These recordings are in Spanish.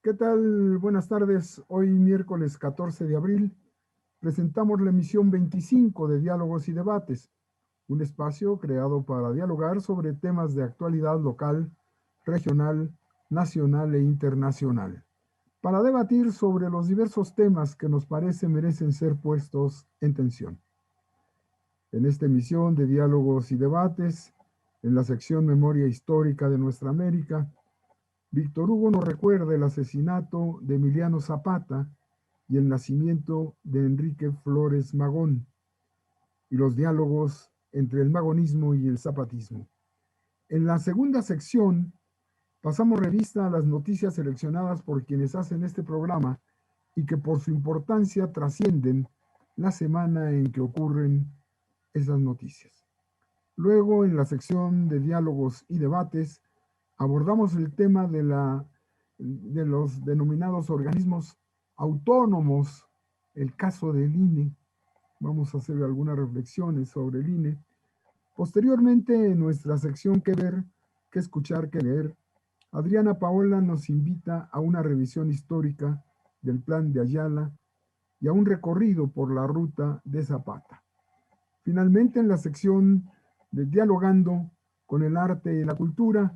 ¿Qué tal? Buenas tardes. Hoy miércoles 14 de abril presentamos la emisión 25 de Diálogos y Debates, un espacio creado para dialogar sobre temas de actualidad local, regional, nacional e internacional, para debatir sobre los diversos temas que nos parece merecen ser puestos en tensión. En esta emisión de Diálogos y Debates, en la sección Memoria Histórica de Nuestra América, Víctor Hugo nos recuerda el asesinato de Emiliano Zapata y el nacimiento de Enrique Flores Magón y los diálogos entre el magonismo y el zapatismo. En la segunda sección pasamos revista a las noticias seleccionadas por quienes hacen este programa y que por su importancia trascienden la semana en que ocurren esas noticias. Luego, en la sección de diálogos y debates, abordamos el tema de los denominados organismos autónomos, el caso del INE. Vamos a hacer algunas reflexiones sobre el INE. Posteriormente, en nuestra sección ¿Qué ver, qué escuchar, qué leer?, Adriana Paola nos invita a una revisión histórica del Plan de Ayala y a un recorrido por la ruta de Zapata. Finalmente, en la sección de Dialogando con el arte y la cultura,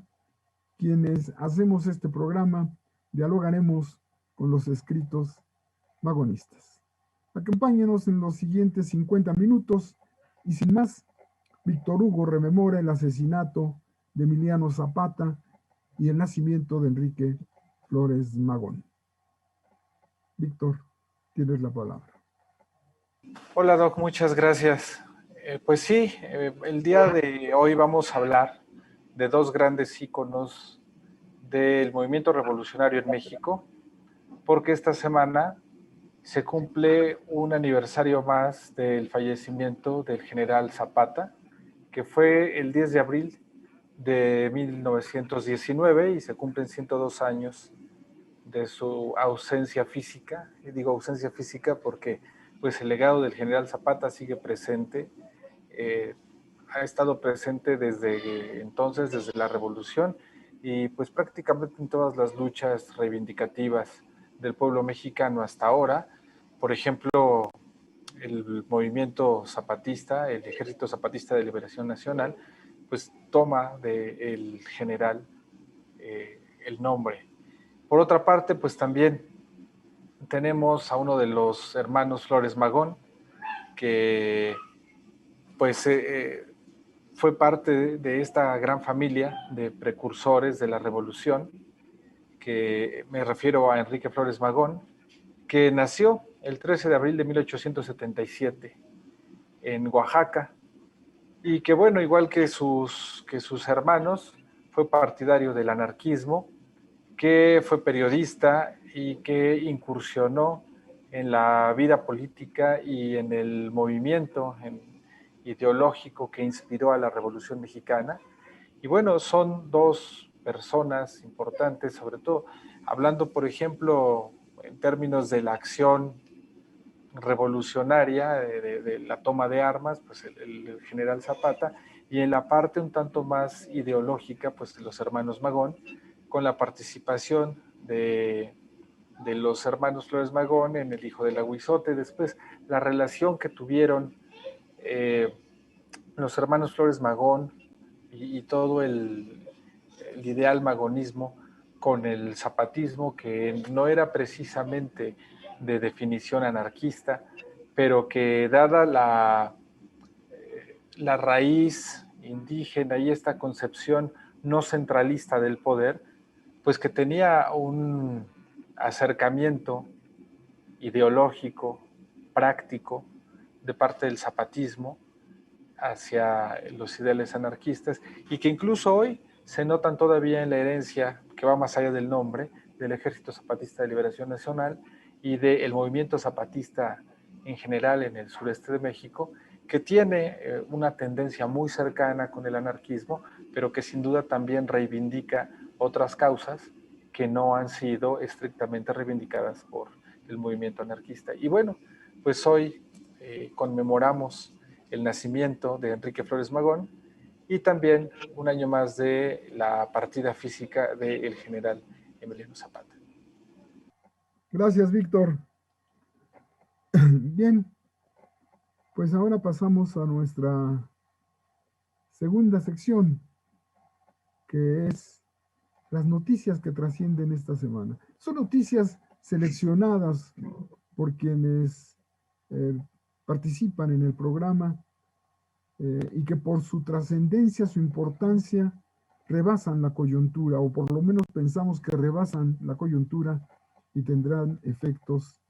quienes hacemos este programa, dialogaremos con los escritos magonistas. Acompáñenos en los siguientes 50 minutos y sin más, Víctor Hugo rememora el asesinato de Emiliano Zapata y el nacimiento de Enrique Flores Magón. Víctor, tienes la palabra. Hola Doc, muchas gracias. Pues sí, el día de hoy vamos a hablar de dos grandes íconos del movimiento revolucionario en México, porque esta semana se cumple un aniversario más del fallecimiento del general Zapata, que fue el 10 de abril de 1919 y se cumplen 102 años de su ausencia física. Y digo ausencia física porque pues el legado del general Zapata sigue presente, ha estado presente desde entonces, desde la revolución, y pues prácticamente en todas las luchas reivindicativas del pueblo mexicano hasta ahora. Por ejemplo, el movimiento zapatista, el Ejército Zapatista de Liberación Nacional, pues toma del general el nombre. Por otra parte, pues también tenemos a uno de los hermanos Flores Magón, que pues fue parte de esta gran familia de precursores de la revolución, que me refiero a Enrique Flores Magón, que nació el 13 de abril de 1877 en Oaxaca, y que bueno, igual que sus hermanos, fue partidario del anarquismo, que fue periodista y que incursionó en la vida política y en el movimiento ideológico que inspiró a la Revolución Mexicana. Y bueno, son dos personas importantes, sobre todo hablando, por ejemplo, en términos de la acción revolucionaria, de la toma de armas, pues el general Zapata, y en la parte un tanto más ideológica, pues los hermanos Magón, con la participación de los hermanos Flores Magón en El Hijo del Aguizote. Después, la relación que tuvieron los hermanos Flores Magón y todo el ideal magonismo con el zapatismo, que no era precisamente de definición anarquista, pero que dada la raíz indígena y esta concepción no centralista del poder, pues que tenía un acercamiento ideológico, práctico, de parte del zapatismo hacia los ideales anarquistas, y que incluso hoy se notan todavía en la herencia que va más allá del nombre del Ejército Zapatista de Liberación Nacional y del movimiento zapatista en general en el sureste de México, que tiene una tendencia muy cercana con el anarquismo, pero que sin duda también reivindica otras causas que no han sido estrictamente reivindicadas por el movimiento anarquista. Y bueno, pues hoy conmemoramos el nacimiento de Enrique Flores Magón y también un año más de la partida física del general Emiliano Zapata. Gracias, Víctor. Bien, pues ahora pasamos a nuestra segunda sección, que es las noticias que trascienden esta semana. Son noticias seleccionadas por quienes participan en el programa y que por su trascendencia, su importancia, rebasan la coyuntura, o por lo menos pensamos que rebasan la coyuntura y tendrán efectos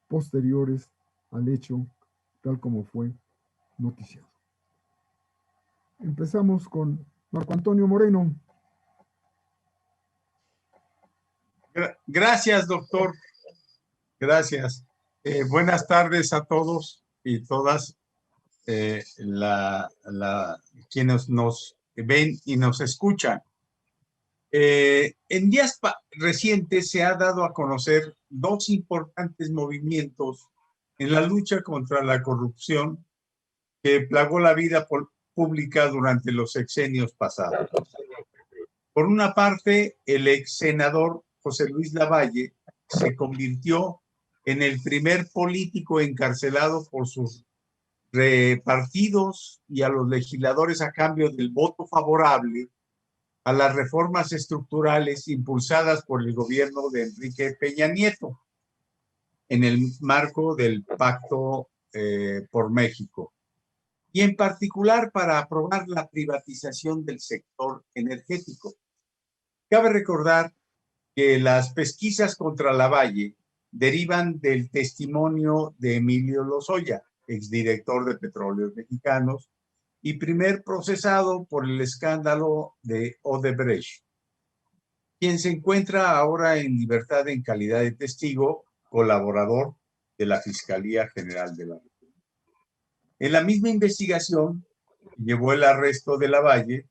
posteriores al hecho tal como fue noticiado. Empezamos con Marco Antonio Moreno. Gracias, doctor. Gracias. Buenas tardes a todos y todas quienes nos ven y nos escuchan. En días recientes se ha dado a conocer dos importantes movimientos en la lucha contra la corrupción que plagó la vida pública durante los sexenios pasados. Por una parte, el ex senador José Luis Lavalle se convirtió en el primer político encarcelado por sus partidos y a los legisladores a cambio del voto favorable a las reformas estructurales impulsadas por el gobierno de Enrique Peña Nieto en el marco del Pacto por México, y en particular para aprobar la privatización del sector energético. Cabe recordar que las pesquisas contra Lavalle derivan del testimonio de Emilio Lozoya, exdirector de Petróleos Mexicanos y primer procesado por el escándalo de Odebrecht, quien se encuentra ahora en libertad en calidad de testigo colaborador de la Fiscalía General de la República. En la misma investigación que llevó el arresto de Lavalle,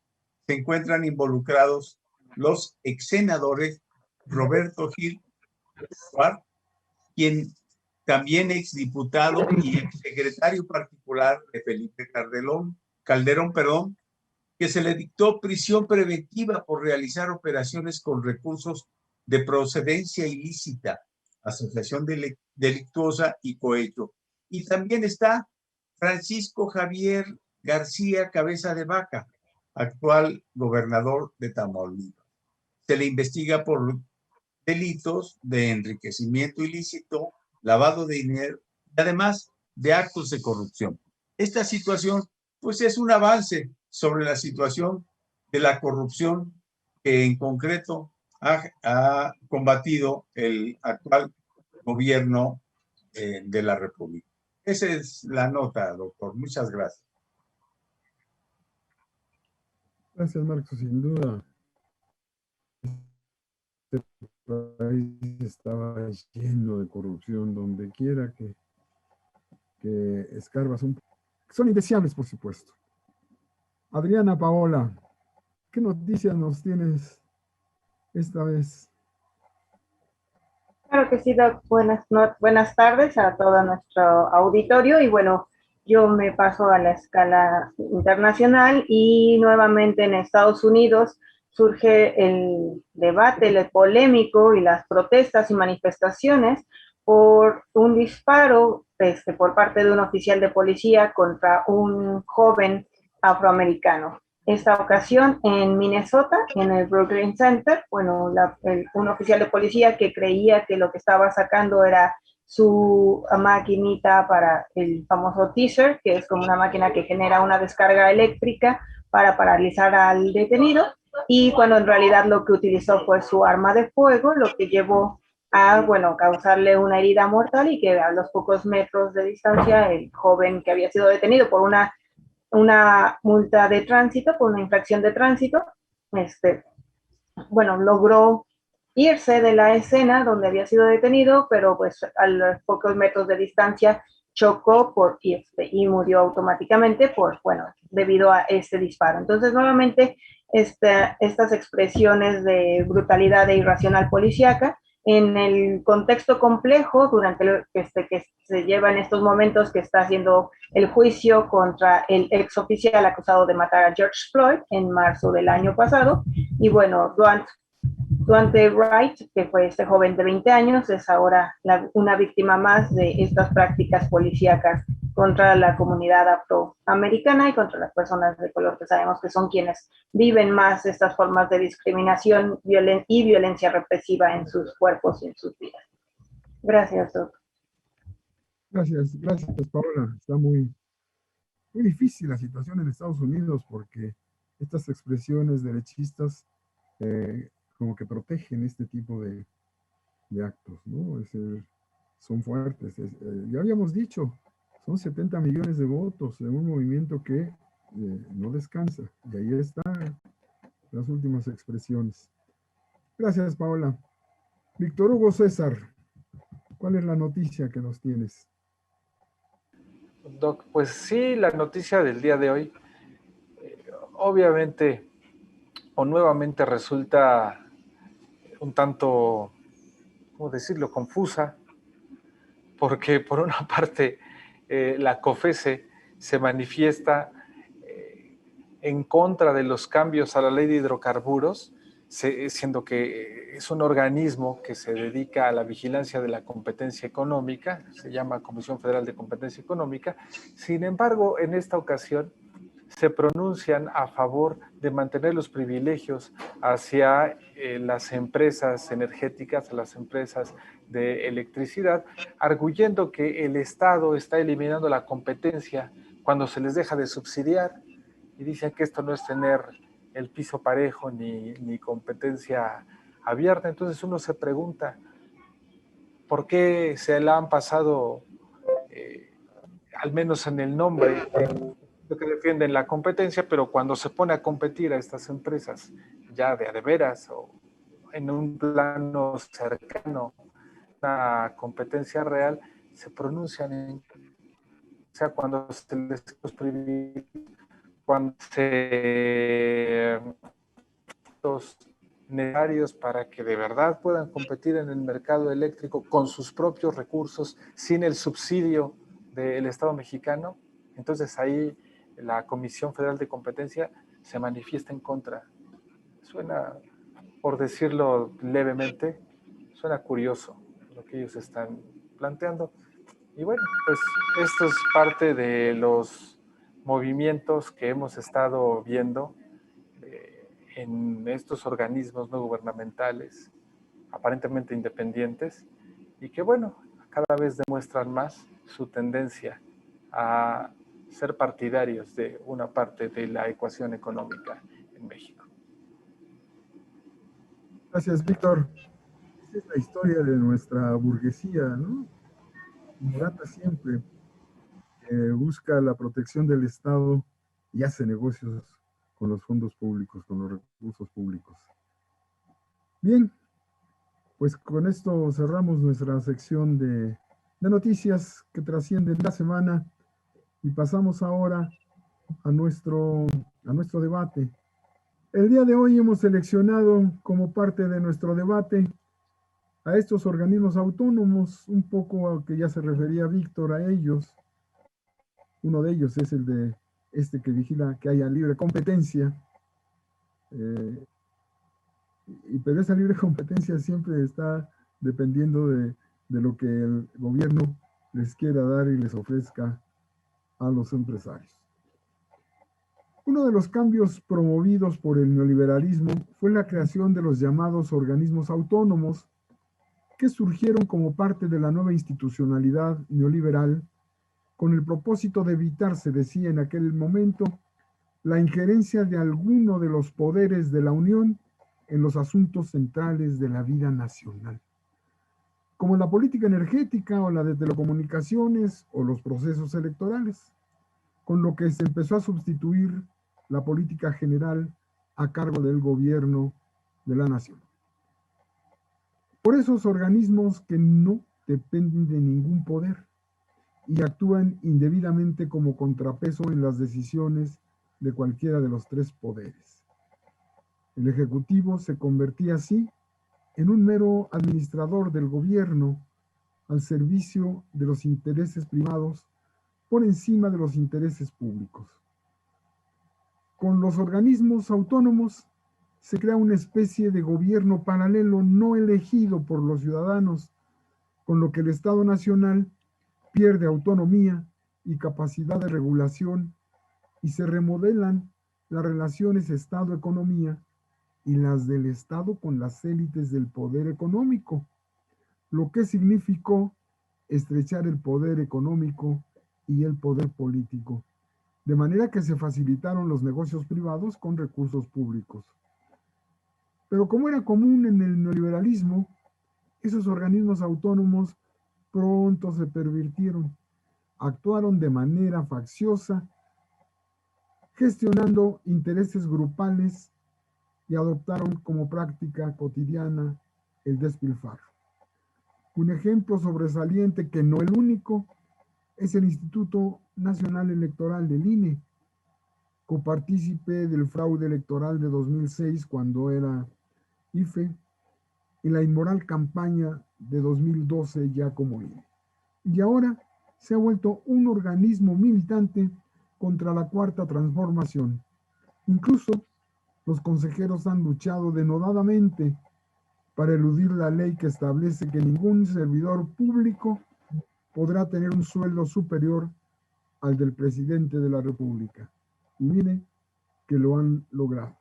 se encuentran involucrados los exsenadores Roberto Gil, quien también exdiputado y exsecretario particular de Felipe Calderón, que se le dictó prisión preventiva por realizar operaciones con recursos de procedencia ilícita, asociación delictuosa y cohecho. Y también está Francisco Javier García Cabeza de Vaca, actual gobernador de Tamaulipas. Se le investiga por delitos de enriquecimiento ilícito, lavado de dinero y además de actos de corrupción. Esta situación, pues, es un avance sobre la situación de la corrupción que en concreto ha combatido el actual gobierno de la República. Esa es la nota, doctor. Muchas gracias. Gracias, Marcos. Sin duda, este país estaba lleno de corrupción donde quiera que escarbas un poco. Son indeseables, por supuesto. Adriana Paola, ¿qué noticias nos tienes esta vez? Claro que sí, Doc. Buenas tardes a todo nuestro auditorio. Y bueno, yo me paso a la escala internacional y nuevamente en Estados Unidos surge el debate, el polémico y las protestas y manifestaciones por un disparo por parte de un oficial de policía contra un joven afroamericano. Esta ocasión en Minnesota, en el Brooklyn Center, bueno, un oficial de policía que creía que lo que estaba sacando era su maquinita para el famoso teaser, que es como una máquina que genera una descarga eléctrica para paralizar al detenido, y cuando en realidad lo que utilizó fue su arma de fuego, lo que llevó a, bueno, causarle una herida mortal y que a los pocos metros de distancia el joven que había sido detenido por una multa de tránsito, por una infracción de tránsito, bueno, logró irse de la escena donde había sido detenido, pero pues a los pocos metros de distancia chocó y murió automáticamente debido a este disparo. Entonces, nuevamente, estas expresiones de brutalidad e irracional policíaca en el contexto complejo durante que se lleva en estos momentos, que está haciendo el juicio contra el ex oficial acusado de matar a George Floyd en marzo del año pasado. Y bueno, Duante Wright, que fue este joven de 20 años, es ahora una víctima más de estas prácticas policíacas contra la comunidad afroamericana y contra las personas de color, que sabemos que son quienes viven más estas formas de discriminación y violencia represiva en sus cuerpos y en sus vidas. Gracias, doctor. Gracias, Paola. Está muy difícil la situación en Estados Unidos porque estas expresiones derechistas como que protegen este tipo de actos, ¿no? Son fuertes. Ya habíamos dicho, son 70 millones de votos en un movimiento que no descansa. Y ahí están las últimas expresiones. Gracias, Paola. Víctor Hugo César, ¿cuál es la noticia que nos tienes? Doc, pues sí, la noticia del día de hoy, obviamente, o nuevamente resulta un tanto, ¿cómo decirlo?, confusa, porque por una parte la COFECE se manifiesta en contra de los cambios a la ley de hidrocarburos, siendo que es un organismo que se dedica a la vigilancia de la competencia económica, se llama Comisión Federal de Competencia Económica. Sin embargo, en esta ocasión se pronuncian a favor de mantener los privilegios hacia las empresas energéticas, a las empresas de electricidad, arguyendo que el Estado está eliminando la competencia cuando se les deja de subsidiar, y dicen que esto no es tener el piso parejo ni competencia abierta. Entonces uno se pregunta, ¿por qué se la han pasado, al menos en el nombre, que defienden la competencia, pero cuando se pone a competir a estas empresas ya de a de veras o en un plano cercano a una competencia real, se pronuncian en, o sea, cuando se les privilegia, cuando se los necesarios para que de verdad puedan competir en el mercado eléctrico con sus propios recursos, sin el subsidio del Estado mexicano. Entonces ahí la Comisión Federal de Competencia se manifiesta en contra. Suena, por decirlo levemente, suena curioso lo que ellos están planteando. Y bueno, pues esto es parte de los movimientos que hemos estado viendo en estos organismos no gubernamentales, aparentemente independientes, y que bueno, cada vez demuestran más su tendencia a ser partidarios de una parte de la ecuación económica en México. Gracias, Víctor. Esta es la historia de nuestra burguesía, ¿no? Ingrata siempre, busca la protección del Estado y hace negocios con los fondos públicos, con los recursos públicos. Bien, pues con esto cerramos nuestra sección de noticias que trascienden la semana y pasamos ahora a nuestro debate. El día de hoy hemos seleccionado como parte de nuestro debate a estos organismos autónomos, un poco que ya se refería Víctor a ellos. Uno de ellos es el de que vigila que haya libre competencia, pero esa libre competencia siempre está dependiendo de lo que el gobierno les quiera dar y les ofrezca a los empresarios. Uno de los cambios promovidos por el neoliberalismo fue la creación de los llamados organismos autónomos, que surgieron como parte de la nueva institucionalidad neoliberal con el propósito de evitar, se decía en aquel momento, la injerencia de alguno de los poderes de la Unión en los asuntos centrales de la vida nacional, como la política energética o la de telecomunicaciones o los procesos electorales, con lo que se empezó a sustituir la política general a cargo del gobierno de la nación. Por esos organismos que no dependen de ningún poder y actúan indebidamente como contrapeso en las decisiones de cualquiera de los tres poderes. El Ejecutivo se convertía así en un mero administrador del gobierno al servicio de los intereses privados por encima de los intereses públicos. Con los organismos autónomos se crea una especie de gobierno paralelo no elegido por los ciudadanos, con lo que el Estado Nacional pierde autonomía y capacidad de regulación y se remodelan las relaciones Estado-economía y las del Estado con las élites del poder económico, lo que significó estrechar el poder económico y el poder político, de manera que se facilitaron los negocios privados con recursos públicos. Pero como era común en el neoliberalismo, esos organismos autónomos pronto se pervirtieron, actuaron de manera facciosa, gestionando intereses grupales y adoptaron como práctica cotidiana el despilfarro. Un ejemplo sobresaliente, que no el único, es el Instituto Nacional Electoral del INE, copartícipe del fraude electoral de 2006 cuando era IFE y la inmoral campaña de 2012 ya como INE. Y ahora se ha vuelto un organismo militante contra la cuarta transformación. Incluso los consejeros han luchado denodadamente para eludir la ley que establece que ningún servidor público podrá tener un sueldo superior al del presidente de la República. Y mire que lo han logrado.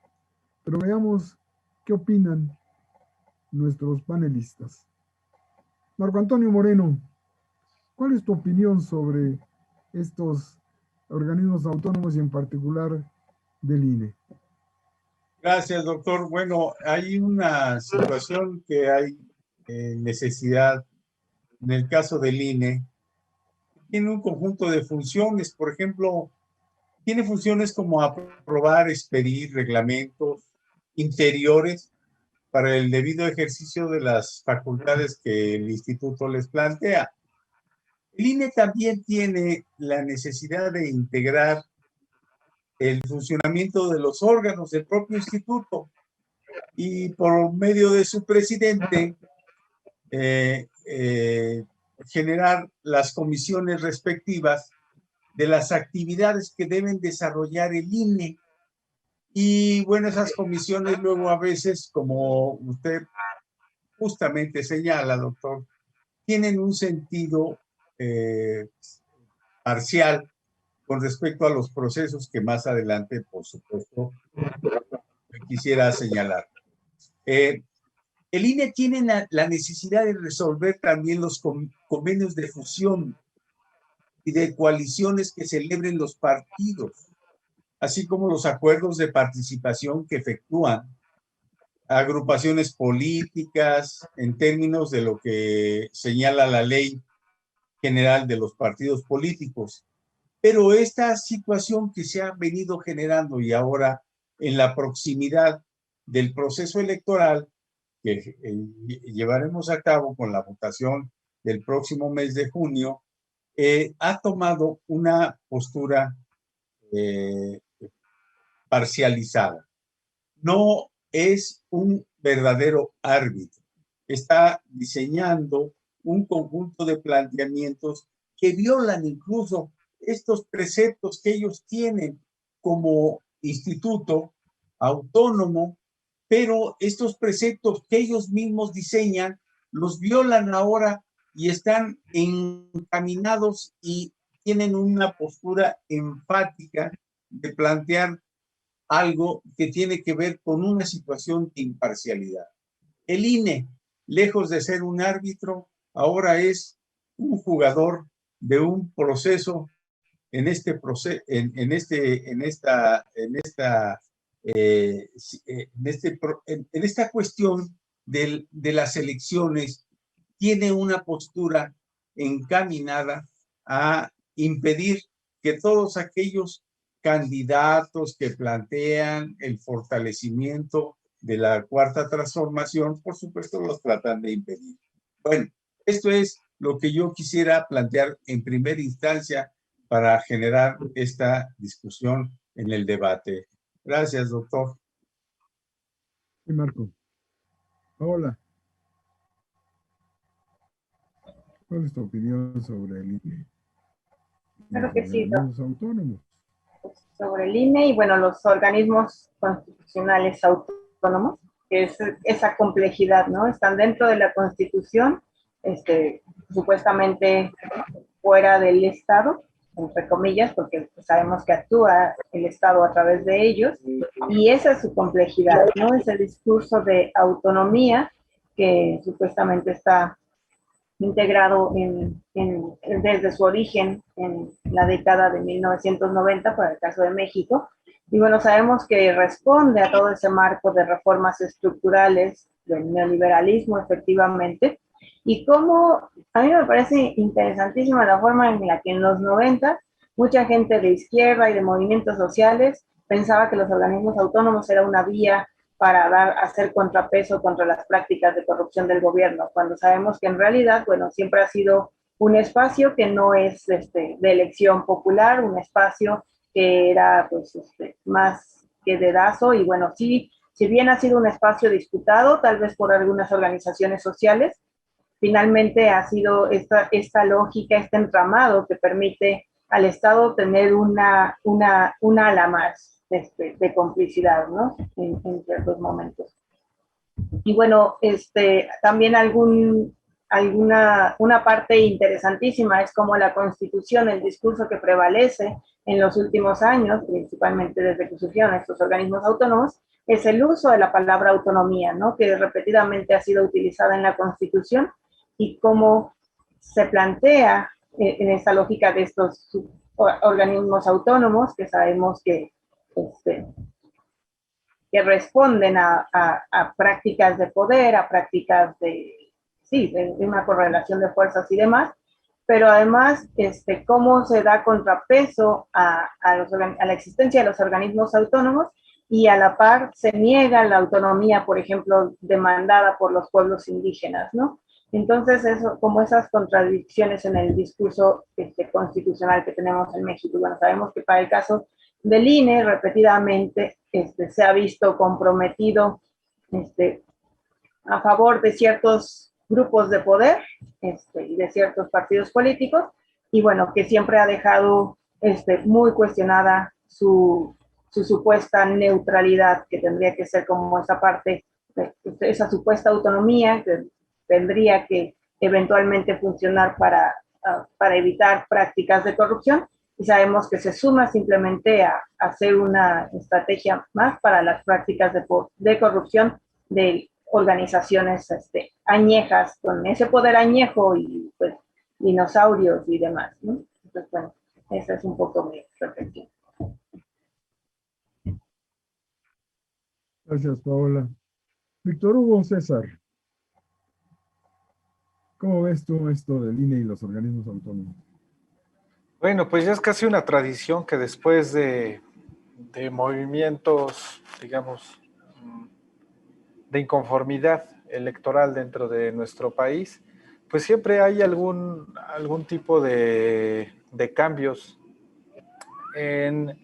Pero veamos qué opinan nuestros panelistas. Marco Antonio Moreno, ¿cuál es tu opinión sobre estos organismos autónomos y en particular del INE? Gracias, doctor. Bueno, hay una situación que hay necesidad en el caso del INE. Tiene un conjunto de funciones, por ejemplo, tiene funciones como aprobar, expedir reglamentos interiores para el debido ejercicio de las facultades que el instituto les plantea. El INE también tiene la necesidad de integrar el funcionamiento de los órganos del propio instituto y por medio de su presidente generar las comisiones respectivas de las actividades que deben desarrollar el INE. Y bueno, esas comisiones luego a veces, como usted justamente señala, doctor, tienen un sentido parcial con respecto a los procesos que más adelante, por supuesto, quisiera señalar. El INE tiene la necesidad de resolver también los convenios de fusión y de coaliciones que celebren los partidos, así como los acuerdos de participación que efectúan agrupaciones políticas en términos de lo que señala la Ley General de los Partidos Políticos. Pero esta situación que se ha venido generando y ahora en la proximidad del proceso electoral que llevaremos a cabo con la votación del próximo mes de junio, ha tomado una postura parcializada. No es un verdadero árbitro. Está diseñando un conjunto de planteamientos que violan incluso estos preceptos que ellos tienen como instituto autónomo, pero estos preceptos que ellos mismos diseñan los violan ahora y están encaminados y tienen una postura enfática de plantear algo que tiene que ver con una situación de imparcialidad. El INE, lejos de ser un árbitro, ahora es un jugador de un proceso en esta cuestión de las elecciones. Tiene una postura encaminada a impedir que todos aquellos candidatos que plantean el fortalecimiento de la cuarta transformación, por supuesto, los tratan de impedir. Bueno, esto es lo que yo quisiera plantear en primera instancia para generar esta discusión en el debate. Gracias, doctor. Sí, Marco. Hola. ¿Cuál es tu opinión sobre el INE? Claro que sí, Los autónomos. sobre el INE y bueno, los organismos constitucionales autónomos. autónomos, que es esa complejidad, ¿no? Están dentro de la Constitución, supuestamente fuera del Estado, entre comillas, porque sabemos que actúa el Estado a través de ellos, y esa es su complejidad, ¿no? Ese discurso de autonomía que supuestamente está integrado desde su origen en la década de 1990, para el caso de México. Y bueno, sabemos que responde a todo ese marco de reformas estructurales del neoliberalismo, efectivamente, y cómo a mí me parece interesantísima la forma en la que en los 90 mucha gente de izquierda y de movimientos sociales pensaba que los organismos autónomos era una vía para hacer contrapeso contra las prácticas de corrupción del gobierno, cuando sabemos que en realidad, bueno, siempre ha sido un espacio que no es de elección popular, un espacio que era pues más que dedazo, y bueno, sí, si bien ha sido un espacio disputado, tal vez por algunas organizaciones sociales, finalmente ha sido esta lógica, este entramado que permite al Estado tener una ala más de complicidad, ¿no? En ciertos momentos. Y bueno, también una parte interesantísima es como la Constitución, el discurso que prevalece en los últimos años, principalmente desde que surgieron estos organismos autónomos, es el uso de la palabra autonomía, ¿no? Que repetidamente ha sido utilizada en la Constitución, y cómo se plantea en esta lógica de estos organismos autónomos que sabemos que responden a prácticas de poder, a prácticas de una correlación de fuerzas y demás, pero además cómo se da contrapeso a la existencia de los organismos autónomos, y a la par se niega la autonomía, por ejemplo, demandada por los pueblos indígenas, ¿no? Entonces, como esas contradicciones en el discurso constitucional que tenemos en México. Bueno, sabemos que para el caso del INE, repetidamente se ha visto comprometido a favor de ciertos grupos de poder y de ciertos partidos políticos, y bueno, que siempre ha dejado muy cuestionada su supuesta neutralidad, que tendría que ser como esa parte, esa supuesta autonomía que tendría que eventualmente funcionar para evitar prácticas de corrupción, y sabemos que se suma simplemente a hacer una estrategia más para las prácticas de corrupción de organizaciones añejas, con ese poder añejo y pues dinosaurios y demás, ¿no? Entonces, bueno, esa es un poco mi reflexión. Gracias, Paola. Víctor Hugo César, ¿cómo ves tú esto del INE y los organismos autónomos? Bueno, pues ya es casi una tradición que después de movimientos, digamos, de inconformidad electoral dentro de nuestro país, pues siempre hay algún tipo de cambios en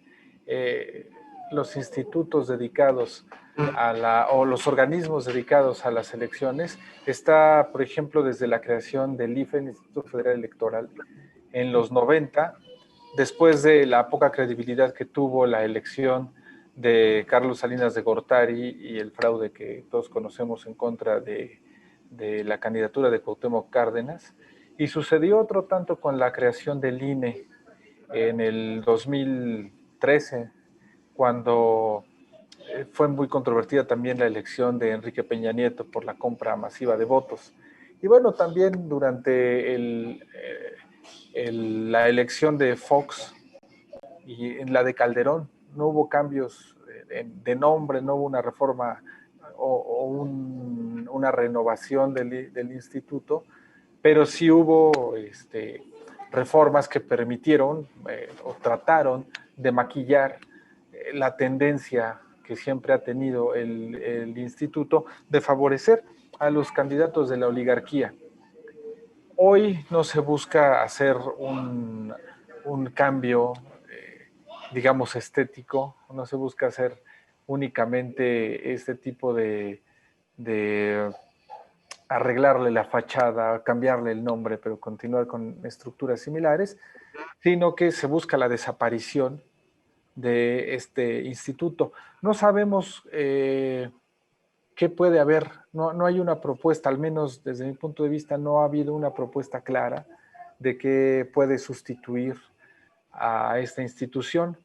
los institutos dedicados o los organismos dedicados a las elecciones. Está, por ejemplo, desde la creación del IFE, el Instituto Federal Electoral, en los 90, después de la poca credibilidad que tuvo la elección de Carlos Salinas de Gortari y el fraude que todos conocemos en contra de la candidatura de Cuauhtémoc Cárdenas. Y sucedió otro tanto con la creación del INE en el 2013, cuando fue muy controvertida también la elección de Enrique Peña Nieto por la compra masiva de votos. Y bueno, también durante la elección de Fox y en la de Calderón, no hubo cambios de nombre, no hubo una reforma una renovación del instituto, pero sí hubo reformas que permitieron o trataron de maquillar la tendencia que siempre ha tenido el instituto de favorecer a los candidatos de la oligarquía. Hoy no se busca hacer un cambio, digamos, estético, no se busca hacer únicamente este tipo de arreglarle la fachada, cambiarle el nombre, pero continuar con estructuras similares, sino que se busca la desaparición de este instituto. No sabemos ¿qué puede haber? No hay una propuesta, al menos desde mi punto de vista, no ha habido una propuesta clara de qué puede sustituir a esta institución.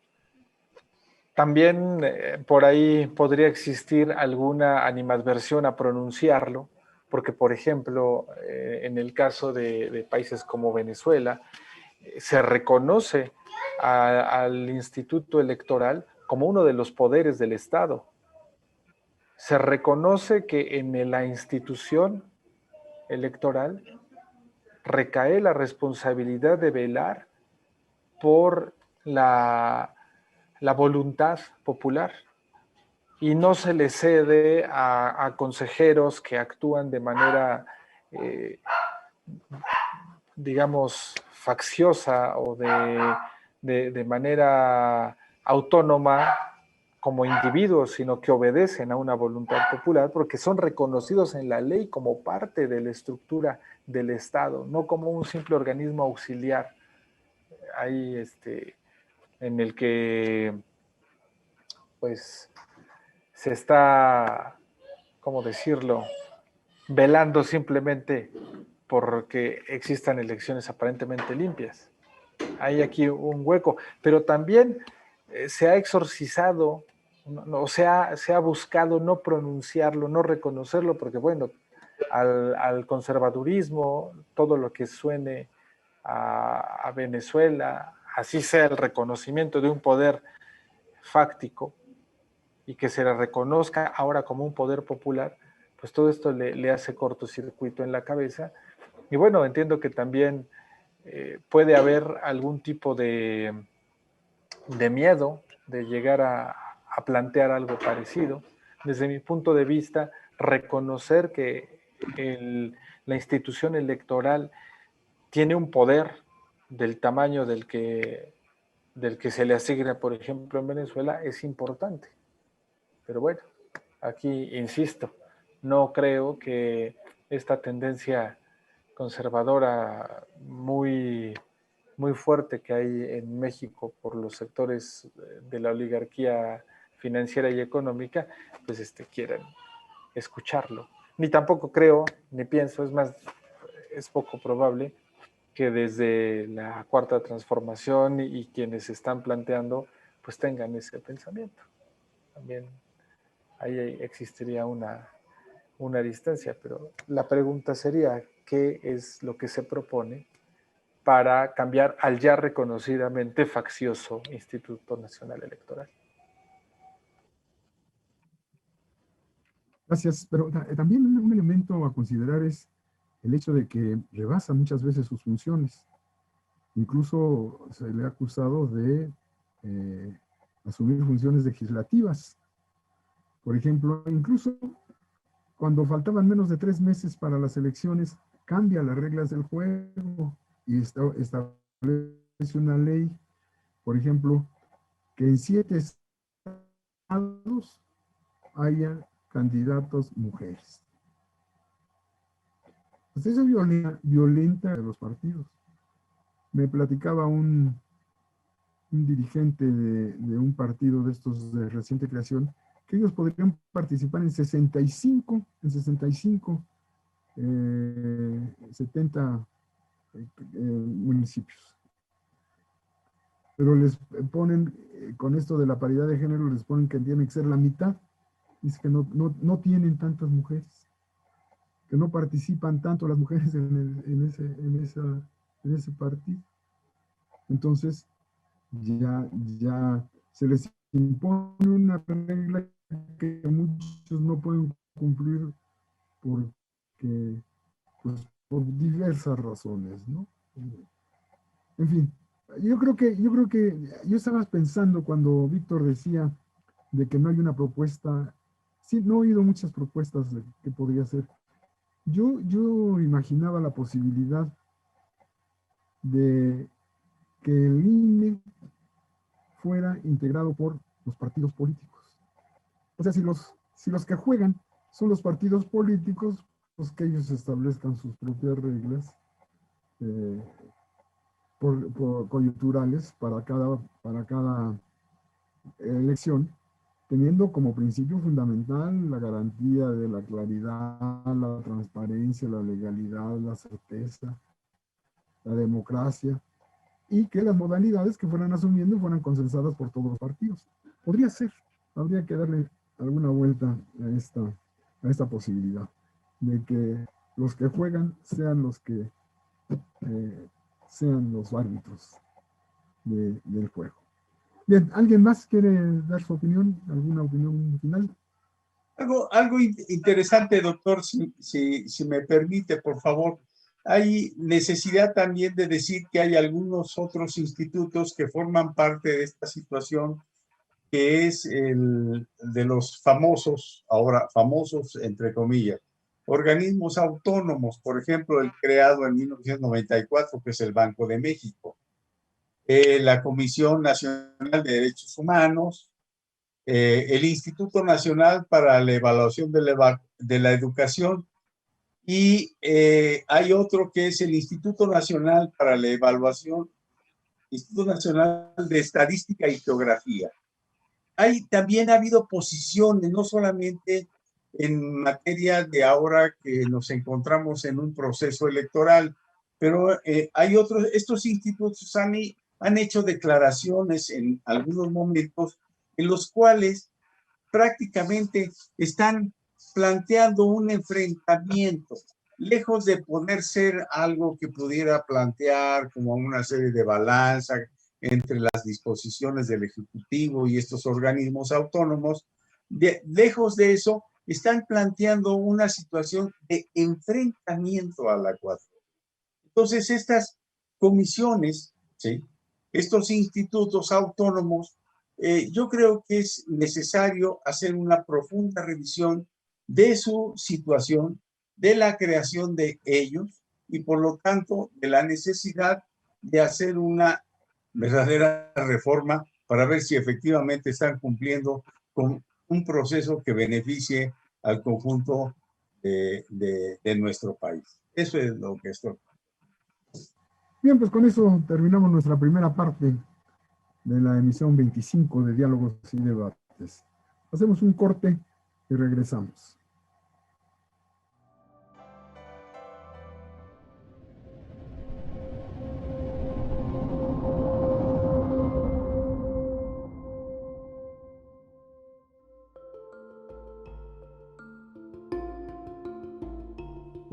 También por ahí podría existir alguna animadversión a pronunciarlo, porque por ejemplo, en el caso de países como Venezuela, se reconoce al Instituto Electoral como uno de los poderes del Estado. Se reconoce que en la institución electoral recae la responsabilidad de velar por la voluntad popular y no se le cede a consejeros que actúan de manera, digamos, facciosa o de manera autónoma como individuos, sino que obedecen a una voluntad popular porque son reconocidos en la ley como parte de la estructura del Estado, no como un simple organismo auxiliar ahí en el que pues se está, ¿cómo decirlo?, velando simplemente porque existan elecciones aparentemente limpias. Hay aquí un hueco, pero también se ha exorcizado, o sea, se ha buscado no pronunciarlo, no reconocerlo, porque bueno, al conservadurismo, todo lo que suene a Venezuela, así sea el reconocimiento de un poder fáctico y que se le reconozca ahora como un poder popular, pues todo esto le hace cortocircuito en la cabeza. Y bueno, entiendo que también puede haber algún tipo de miedo de llegar a plantear algo parecido. Desde mi punto de vista, reconocer que la institución electoral tiene un poder del tamaño del que se le asigna, por ejemplo, en Venezuela, es importante. Pero bueno, aquí insisto, no creo que esta tendencia conservadora muy fuerte que hay en México por los sectores de la oligarquía financiera y económica, pues quieran escucharlo. Ni tampoco creo, ni pienso, es más, es poco probable que desde la cuarta transformación y quienes están planteando, pues tengan ese pensamiento. También ahí existiría una distancia, pero la pregunta sería, ¿qué es lo que se propone para cambiar al ya reconocidamente faccioso Instituto Nacional Electoral? Gracias, pero también un elemento a considerar es el hecho de que rebasa muchas veces sus funciones. Incluso se le ha acusado de asumir funciones legislativas. Por ejemplo, incluso cuando faltaban menos de 3 meses para las elecciones, cambia las reglas del juego y establece una ley, por ejemplo, que en 7 estados haya candidatos mujeres. Pues eso violenta a los partidos. Me platicaba un dirigente de un partido de estos de reciente creación, que ellos podrían participar en 65, 70 municipios. Pero les ponen, con esto de la paridad de género, les ponen que tiene que ser la mitad. Dice que no tienen tantas mujeres, que no participan tanto las mujeres en ese partido. Entonces, ya se les impone una regla que muchos no pueden cumplir porque, pues, por diversas razones, ¿no? En fin, yo estaba pensando cuando Víctor decía de que no hay una propuesta. Sí, no he oído muchas propuestas de que podría ser. Yo imaginaba la posibilidad de que el INE fuera integrado por los partidos políticos. O sea, si los que juegan son los partidos políticos, pues que ellos establezcan sus propias reglas eh, coyunturales para cada elección, teniendo como principio fundamental la garantía de la claridad, la transparencia, la legalidad, la certeza, la democracia, y que las modalidades que fueran asumiendo fueran consensadas por todos los partidos. Podría ser, habría que darle alguna vuelta a esta posibilidad de que los que juegan sean los que sean los árbitros del juego. Bien, ¿alguien más quiere dar su opinión? ¿Alguna opinión final? Algo interesante, doctor, si me permite, por favor. Hay necesidad también de decir que hay algunos otros institutos que forman parte de esta situación, que es el de los famosos, ahora famosos entre comillas, organismos autónomos, por ejemplo, el creado en 1994, que es el Banco de México, la Comisión Nacional de Derechos Humanos, el Instituto Nacional para la Evaluación de la Educación, y hay otro que es el Instituto Nacional para la Evaluación, Instituto Nacional de Estadística y Geografía. También ha habido posiciones, no solamente en materia de ahora que nos encontramos en un proceso electoral, pero hay otros, estos institutos han hecho declaraciones en algunos momentos en los cuales prácticamente están planteando un enfrentamiento, lejos de poder ser algo que pudiera plantear como una serie de balanza entre las disposiciones del Ejecutivo y estos organismos autónomos. Lejos de eso, están planteando una situación de enfrentamiento a la 4. Entonces, estas comisiones, ¿sí?, estos institutos autónomos, yo creo que es necesario hacer una profunda revisión de su situación, de la creación de ellos y por lo tanto de la necesidad de hacer una verdadera reforma para ver si efectivamente están cumpliendo con un proceso que beneficie al conjunto de nuestro país. Eso es lo que estoy. Bien, pues con eso terminamos nuestra primera parte de la emisión 25 de Diálogos y Debates. Hacemos un corte y regresamos.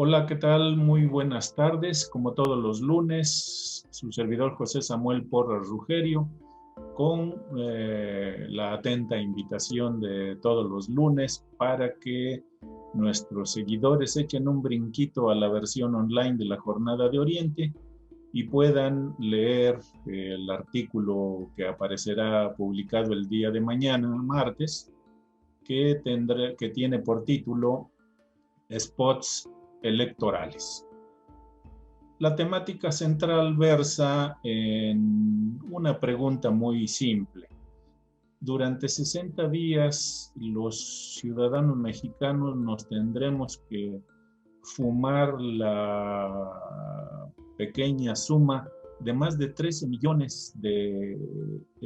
Hola, ¿qué tal? Muy buenas tardes. Como todos los lunes, su servidor José Samuel Porras Rugerio, con la atenta invitación de todos los lunes para que nuestros seguidores echen un brinquito a la versión online de la Jornada de Oriente y puedan leer el artículo que aparecerá publicado el día de mañana, martes, que tiene por título Spots electorales. La temática central versa en una pregunta muy simple. Durante 60 días, los ciudadanos mexicanos nos tendremos que fumar la pequeña suma de más de 13 millones de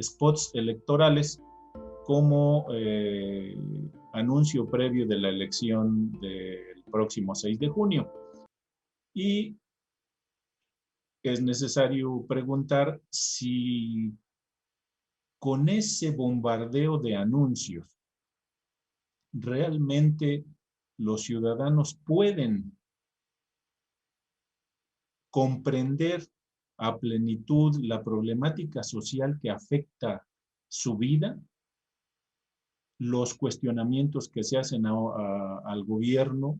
spots electorales como anuncio previo de la elección del próximo 6 de junio. Y es necesario preguntar si con ese bombardeo de anuncios realmente los ciudadanos pueden comprender a plenitud la problemática social que afecta su vida, los cuestionamientos que se hacen al gobierno,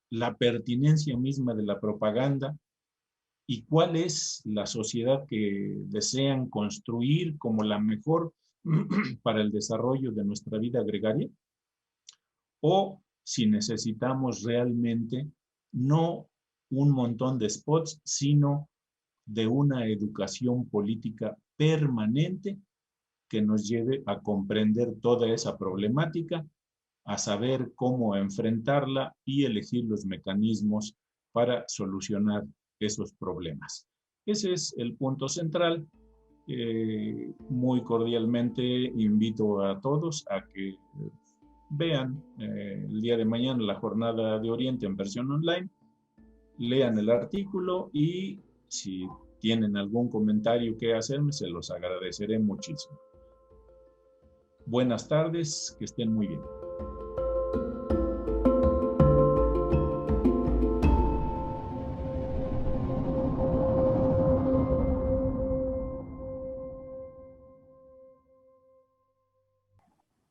la pertinencia misma de la propaganda y cuál es la sociedad que desean construir como la mejor para el desarrollo de nuestra vida gregaria, o si necesitamos realmente no un montón de spots, sino de una educación política permanente que nos lleve a comprender toda esa problemática, a saber cómo enfrentarla y elegir los mecanismos para solucionar esos problemas. Ese es el punto central Muy cordialmente invito a todos a que vean el día de mañana la jornada de Oriente en versión online, lean el artículo y si tienen algún comentario que hacerme, se los agradeceré muchísimo. Buenas tardes, que estén muy bien.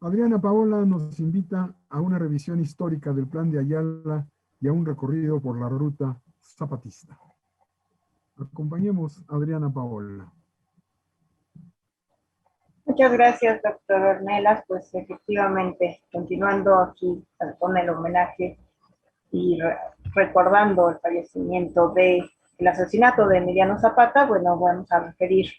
Adriana Paola nos invita a una revisión histórica del Plan de Ayala y a un recorrido por la ruta zapatista. Acompañemos a Adriana Paola. Muchas gracias, doctor Ornelas. Pues efectivamente, continuando aquí con el homenaje y recordando el fallecimiento el asesinato de Emiliano Zapata, bueno, vamos a referir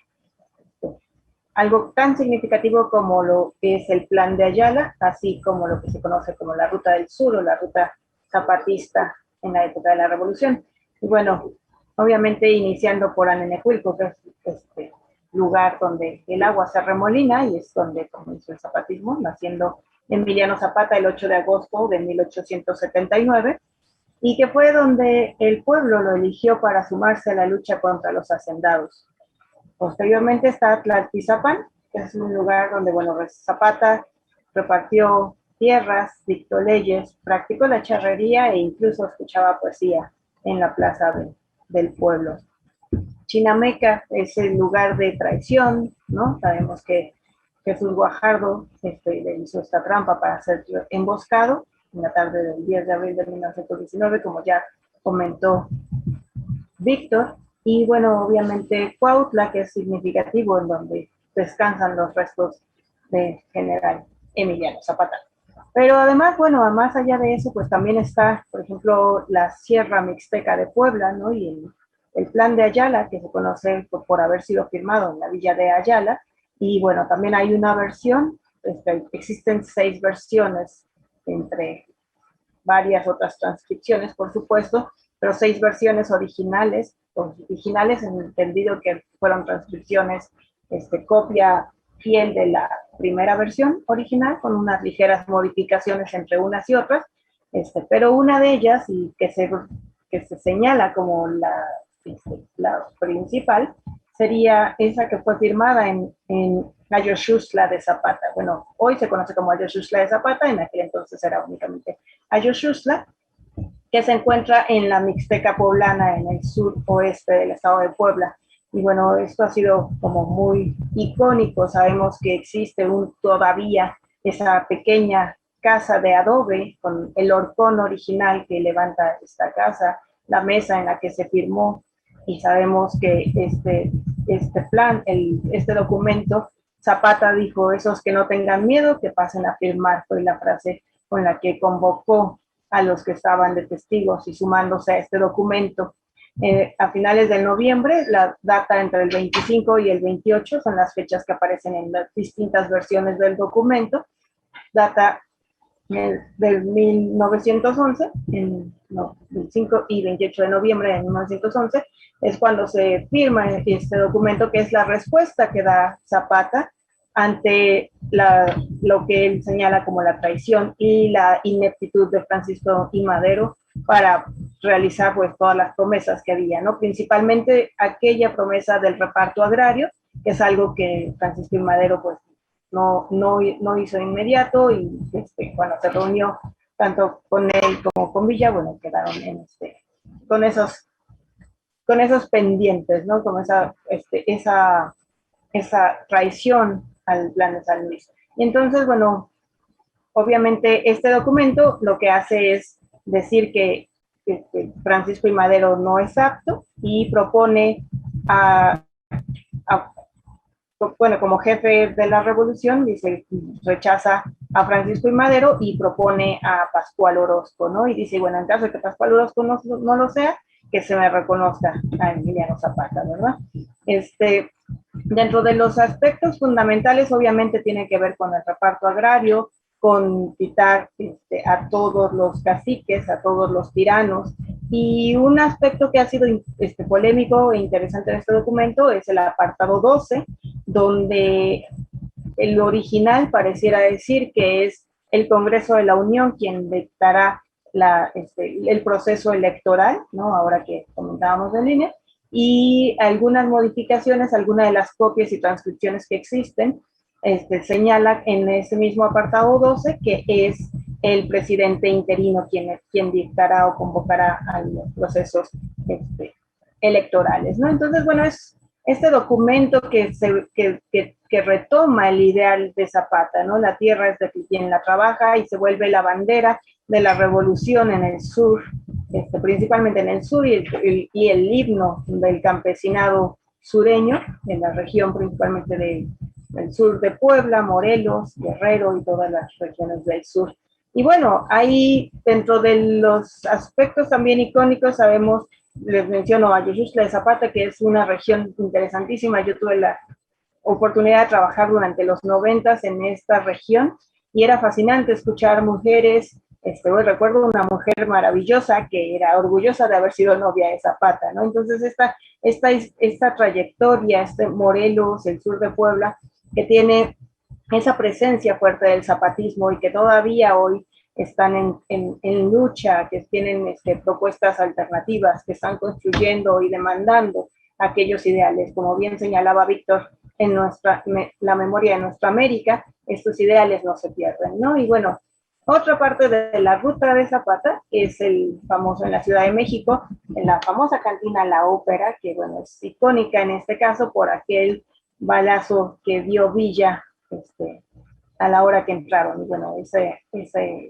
algo tan significativo como lo que es el Plan de Ayala, así como lo que se conoce como la Ruta del Sur o la Ruta Zapatista en la época de la Revolución. Y bueno, obviamente iniciando por Anenecuilco, que es este lugar donde el agua se remolina y es donde comenzó el zapatismo, naciendo Emiliano Zapata el 8 de agosto de 1879, y que fue donde el pueblo lo eligió para sumarse a la lucha contra los hacendados. Posteriormente está Tlaltizapán, que es un lugar donde, bueno, Zapata repartió tierras, dictó leyes, practicó la charrería e incluso escuchaba poesía en la plaza del pueblo. Chinameca es el lugar de traición, ¿no? Sabemos que Jesús Guajardo le hizo esta trampa para ser emboscado en la tarde del 10 de abril de 1919, como ya comentó Víctor. Y bueno, obviamente Cuautla, que es significativo, en donde descansan los restos de general Emiliano Zapata. Pero además, bueno, más allá de eso, pues también está, por ejemplo, la Sierra Mixteca de Puebla, ¿no? Y el Plan de Ayala, que se conoce por haber sido firmado en la villa de Ayala. Y bueno, también hay una versión, existen 6 versiones, entre varias otras transcripciones, por supuesto, pero 6 versiones originales en el entendido que fueron transcripciones, copia fiel de la primera versión original, con unas ligeras modificaciones entre unas y otras, pero una de ellas, y que se señala como la principal, sería esa que fue firmada en Ayoshusla de Zapata. Bueno, hoy se conoce como Ayoshusla de Zapata, en aquel entonces era únicamente Ayoshusla, que se encuentra en la Mixteca poblana, en el suroeste del estado de Puebla. Y bueno, esto ha sido como muy icónico. Sabemos que existe todavía esa pequeña casa de adobe con el horcón original que levanta esta casa, la mesa en la que se firmó, y sabemos que este documento, Zapata dijo: esos que no tengan miedo, que pasen a firmar, fue la frase con la que convocó a los que estaban de testigos y sumándose a este documento. A finales de noviembre, la data entre el 25 y el 28 son las fechas que aparecen en las distintas versiones del documento. Data del 1911, el 5 y 28 de noviembre de 1911, es cuando se firma este documento, que es la respuesta que da Zapata ante lo que él señala como la traición y la ineptitud de Francisco I. Madero para realizar pues todas las promesas que había, ¿no? Principalmente aquella promesa del reparto agrario, que es algo que Francisco I. Madero pues no hizo inmediato, y cuando se reunió tanto con él como con Villa, bueno, quedaron con esos pendientes, ¿no? Como esa traición al plan de San Luis. Y entonces, bueno, obviamente este documento lo que hace es decir que Francisco I. Madero no es apto, y propone bueno, como jefe de la revolución, dice, rechaza a Francisco I. Madero y propone a Pascual Orozco, ¿no? Y dice, bueno, en caso de que Pascual Orozco no lo sea, que se me reconozca a Emiliano Zapata, ¿verdad? Dentro de los aspectos fundamentales, obviamente tiene que ver con el reparto agrario, con quitar a todos los caciques, a todos los tiranos, Y un aspecto que ha sido polémico e interesante en este documento es el apartado 12, donde el original pareciera decir que es el Congreso de la Unión quien dictará el proceso electoral, ¿no? Ahora que comentábamos en línea, y algunas modificaciones, algunas de las copias y transcripciones que existen, señala en ese mismo apartado 12 que es el presidente interino quien dictará o convocará a los procesos electorales, ¿no? Entonces, bueno, es este documento que retoma el ideal de Zapata, ¿no? La tierra es de quien la trabaja y se vuelve la bandera de la revolución en el sur, principalmente en el sur, y el himno del campesinado sureño, en la región principalmente del sur de Puebla, Morelos, Guerrero y todas las regiones del sur. Y bueno, ahí dentro de los aspectos también icónicos sabemos, les menciono a Yoyuxtla de Zapata, que es una región interesantísima. Yo tuve la oportunidad de trabajar durante los 90 en esta región y era fascinante escuchar mujeres. Hoy recuerdo una mujer maravillosa que era orgullosa de haber sido novia de Zapata, ¿no? Entonces esta trayectoria, Morelos, el sur de Puebla, que tiene esa presencia fuerte del zapatismo y que todavía hoy están en lucha, que tienen propuestas alternativas, que están construyendo y demandando aquellos ideales. Como bien señalaba Víctor, en la memoria de nuestra América, estos ideales no se pierden, ¿no? Y bueno, otra parte de la ruta de Zapata es el famoso en la Ciudad de México, en la famosa cantina La Ópera, que bueno, es icónica en este caso por aquel balazo que dio Villa a la hora que entraron. Y bueno, ese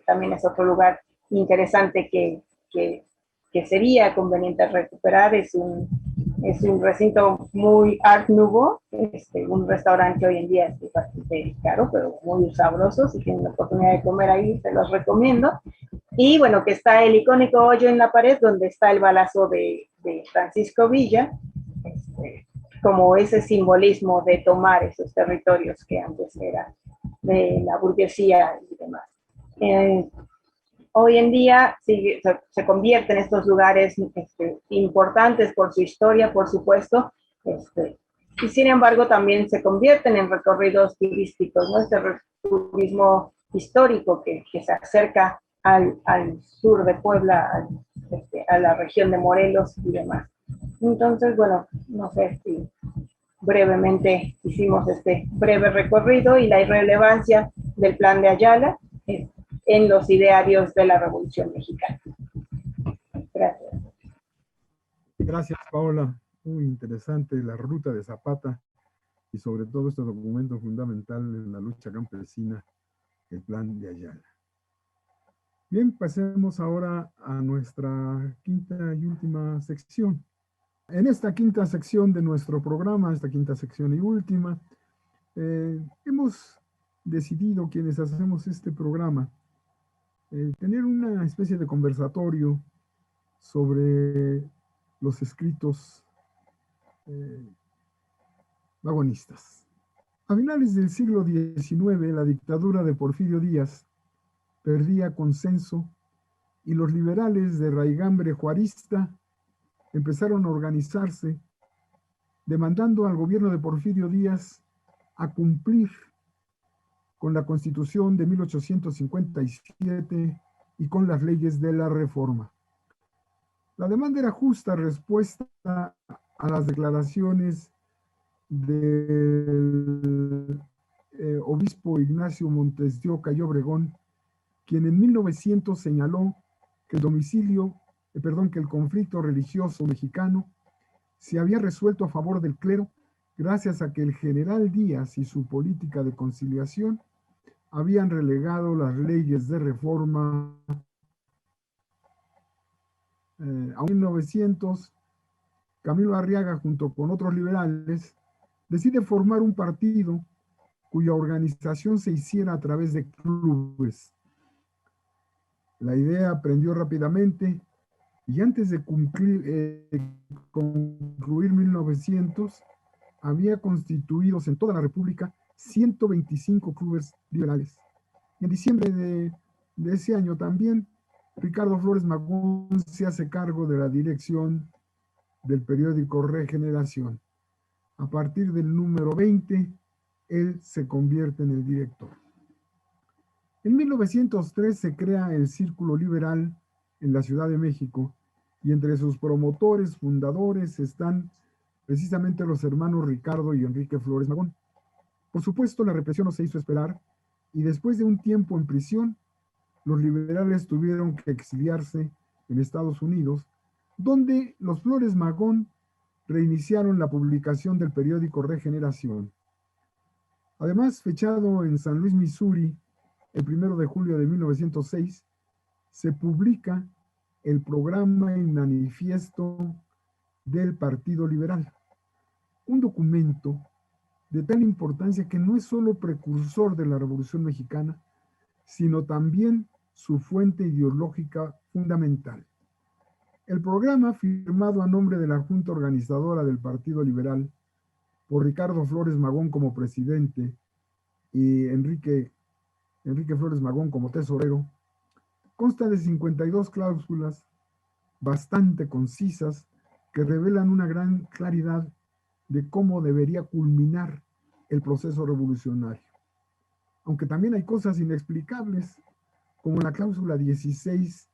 también es otro lugar interesante que sería conveniente recuperar. Es un recinto muy Art Nouveau, un restaurante hoy en día es bastante caro, pero muy sabroso. Si tienen la oportunidad de comer ahí, se los recomiendo. Y bueno, que está el icónico hoyo en la pared donde está el balazo de Francisco Villa, como ese simbolismo de tomar esos territorios que antes eran de la burguesía y demás. Hoy en día se convierten en estos lugares importantes por su historia, por supuesto, y sin embargo también se convierten en recorridos turísticos, ¿no? Este turismo histórico que se acerca al sur de Puebla, a la región de Morelos y demás. Entonces, bueno, no sé si brevemente hicimos este breve recorrido y la irrelevancia del Plan de Ayala en los idearios de la Revolución Mexicana. Gracias. Gracias, Paola. Muy interesante la ruta de Zapata y sobre todo este documento fundamental en la lucha campesina, el Plan de Ayala. Bien, pasemos ahora a nuestra quinta y última sección. En esta quinta sección de nuestro programa, esta quinta sección y última, hemos decidido quienes hacemos este programa tener una especie de conversatorio sobre los escritos vagonistas. A finales del siglo XIX, la dictadura de Porfirio Díaz perdía consenso y los liberales de raigambre juarista empezaron a organizarse demandando al gobierno de Porfirio Díaz a cumplir con la Constitución de 1857 y con las leyes de la Reforma. La demanda era justa respuesta a las declaraciones del obispo Ignacio Montes de Oca y Obregón, quien en 1900 señaló que que el conflicto religioso mexicano se había resuelto a favor del clero gracias a que el general Díaz y su política de conciliación habían relegado las leyes de reforma a 1900. Camilo Arriaga, junto con otros liberales, decide formar un partido cuya organización se hiciera a través de clubes. La idea aprendió rápidamente y antes de concluir 1900, había constituidos en toda la República 125 clubes liberales. En diciembre de ese año también, Ricardo Flores Magón se hace cargo de la dirección del periódico Regeneración. A partir del número 20, él se convierte en el director. En 1903 se crea el Círculo Liberal en la Ciudad de México y entre sus promotores, fundadores, están precisamente los hermanos Ricardo y Enrique Flores Magón. Por supuesto, la represión no se hizo esperar y después de un tiempo en prisión, los liberales tuvieron que exiliarse en Estados Unidos, donde los Flores Magón reiniciaron la publicación del periódico Regeneración. Además, fechado en San Luis, Missouri, el 1 de julio de 1906, se publica el programa y manifiesto del Partido Liberal, un documento de tal importancia que no es solo precursor de la Revolución Mexicana, sino también su fuente ideológica fundamental. El programa, firmado a nombre de la Junta Organizadora del Partido Liberal, por Ricardo Flores Magón como presidente y Enrique Flores Magón como tesorero, consta de 52 cláusulas bastante concisas que revelan una gran claridad de cómo debería culminar el proceso revolucionario. Aunque también hay cosas inexplicables, como la cláusula 16,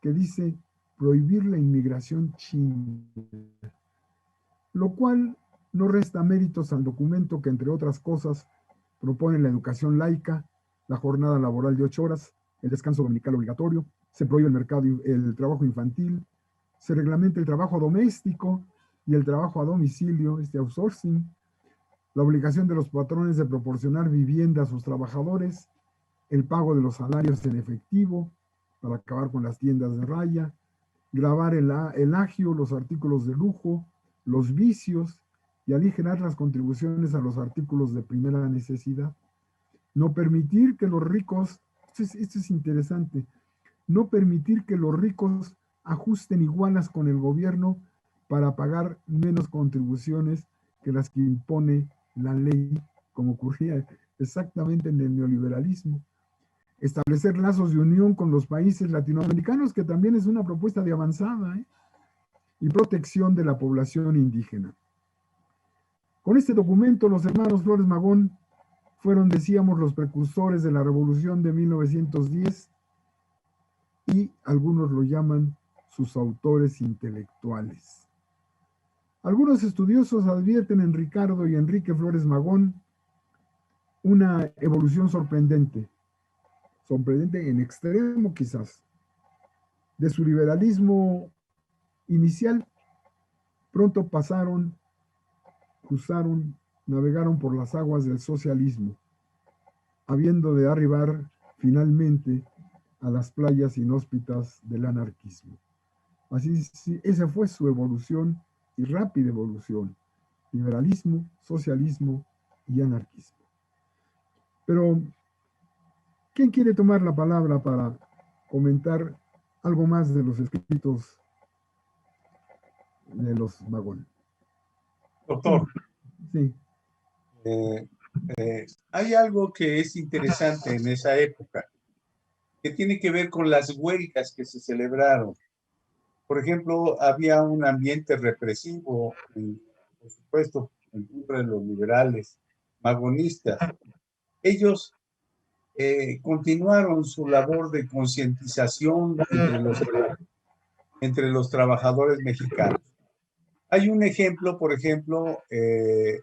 que dice prohibir la inmigración china, lo cual no resta méritos al documento que, entre otras cosas, propone la educación laica, la jornada laboral de 8 horas, el descanso dominical obligatorio, se prohíbe el trabajo infantil, se reglamenta el trabajo doméstico y el trabajo a domicilio, outsourcing, la obligación de los patrones de proporcionar vivienda a sus trabajadores, el pago de los salarios en efectivo para acabar con las tiendas de raya, gravar el agio, los artículos de lujo, los vicios y aligerar las contribuciones a los artículos de primera necesidad. No permitir que los ricos, esto es interesante, no permitir que los ricos ajusten igualas con el gobierno para pagar menos contribuciones que las que impone la ley, como ocurría exactamente en el neoliberalismo. Establecer lazos de unión con los países latinoamericanos, que también es una propuesta de avanzada, y protección de la población indígena. Con este documento, los hermanos Flores Magón fueron, decíamos, los precursores de la Revolución de 1910 y algunos lo llaman sus autores intelectuales. Algunos estudiosos advierten en Ricardo y Enrique Flores Magón una evolución sorprendente en extremo quizás, de su liberalismo inicial. Pronto navegaron por las aguas del socialismo, habiendo de arribar finalmente a las playas inhóspitas del anarquismo. Así, esa fue su evolución y rápida evolución: liberalismo, socialismo y anarquismo. Pero, ¿quién quiere tomar la palabra para comentar algo más de los escritos de los Magón? Doctor, sí. Hay algo que es interesante en esa época, que tiene que ver con las huelgas que se celebraron. Por ejemplo, había un ambiente represivo, por supuesto, en contra de los liberales magonistas. Ellos continuaron su labor de concientización entre los trabajadores mexicanos. Hay un ejemplo, por ejemplo, que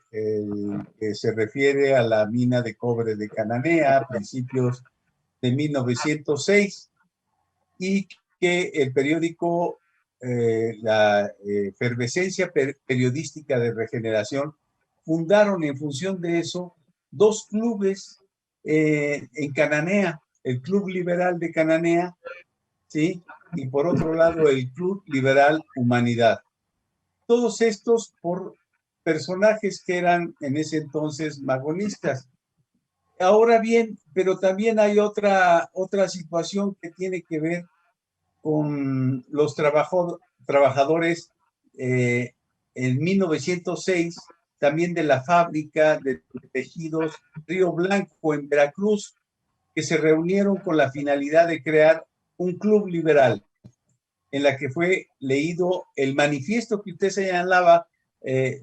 se refiere a la mina de cobre de Cananea a principios de 1906, y que el periódico, la efervescencia periodística de Regeneración, fundaron en función de eso 2 clubes en Cananea: el Club Liberal de Cananea, ¿sí? Y por otro lado el Club Liberal Humanidad. Todos estos por personajes que eran en ese entonces magonistas. Ahora bien, pero también hay otra situación que tiene que ver con los trabajadores en 1906, también de la fábrica de tejidos Río Blanco en Veracruz, que se reunieron con la finalidad de crear un club liberal en la que fue leído el manifiesto que usted señalaba,